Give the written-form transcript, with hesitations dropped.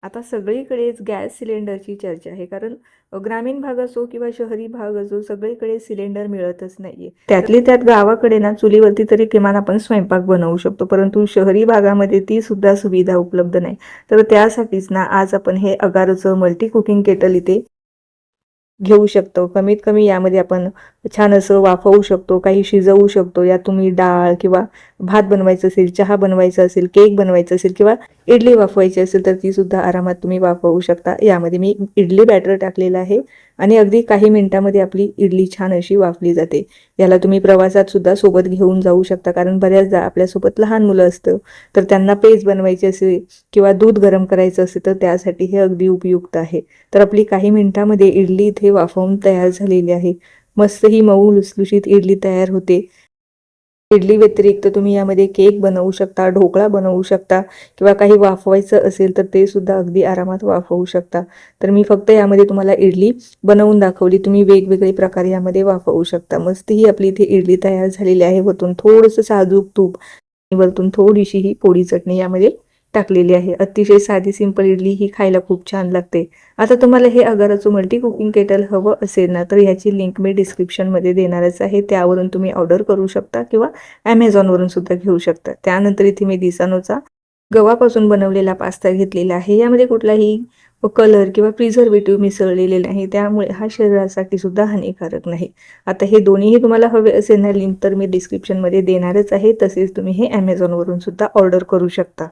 आता सगळीकडेच गॅस सिलेंडरची चर्चा आहे, कारण ग्रामीण भाग असो किंवा शहरी भाग असो, सगळीकडे सिलेंडर मिळतच नाहीये. त्यातली त्यात गावाकडे ना चुलीवरती तरी किमान आपण स्वयंपाक बनवू शकतो, परंतु शहरी भागामध्ये ती सुद्धा सुविधा उपलब्ध नाही. तर त्यासाठीच ना आज आपण हे अगारोचं मल्टी कुकिंग केटल इथे घेऊ शकतो. कमीत कमी यामध्ये आपण छान असं वाफवू शकतो, काही शिजवू शकतो. यात तुम्ही डाळ किंवा भात बनवायचं असेल, चहा बनवायचा असेल, केक बनवायचा असेल किंवा इडली वाफवायची असेल तर ती सुद्धा आरामात तुम्ही वाफवू शकता. यामध्ये मी इडली बॅटर टाकलेलं आहे आणि अगदी काही मिनिटांमध्ये आपली इडली छान अशी वाफली जाते. याला तुम्ही प्रवासात सुद्धा सोबत घेऊन जाऊ शकता, कारण बऱ्याचदा आपल्यासोबत लहान मुलं असतं, तर त्यांना पेज बनवायची असेल किंवा दूध गरम करायचं असेल तर त्यासाठी हे अगदी उपयुक्त आहे. तर आपली काही मिनिटांमध्ये इडली इथे वाफवून तयार झालेली आहे. मस्त ही मऊ लुसलुशीत इडली तयार होते. इडली व्यतिरिक्त तुम्ही यामध्ये केक बनवू शकता, ढोकळा बनवू शकता किंवा काही वाफवायचं असेल तर ते सुद्धा अगदी आरामात वाफवू शकता. तर मी फक्त यामध्ये तुम्हाला इडली बनवून दाखवली. तुम्ही वेगवेगळे प्रकार यामध्ये वाफवू शकता. मस्त ही आपली इथे इडली तयार झालेली आहे. वरतून थोडंसं साजूक तूप आणि वरतून थोडीशी ही पोळी चटणी यामध्ये टाकलेली आहे. अतिशय साधी सिंपल इडली ही खायला खूप छान लागते. आता तुम्हाला हे अगारोचं मल्टी कुकिंग केटल हवं असेल ना, तर याची लिंक मी डिस्क्रिप्शनमध्ये देणारच आहे. त्यावरून तुम्ही ऑर्डर करू शकता किंवा ॲमेझॉनवरून सुद्धा घेऊ शकता. त्यानंतर इथे मी दिसानोचा गव्हापासून बनवलेला पास्ता घेतलेला आहे. यामध्ये कुठलाही कलर किंवा प्रिझर्वेटिव्ह मिसळलेले नाही, त्यामुळे हा शरीरासाठी सुद्धा हानिकारक नाही. आता हे दोन्हीही तुम्हाला हवे असेल ना, लिंक तर मी डिस्क्रिप्शनमध्ये देणारच आहे. तसेच तुम्ही हे ॲमेझॉनवरून सुद्धा ऑर्डर करू शकता.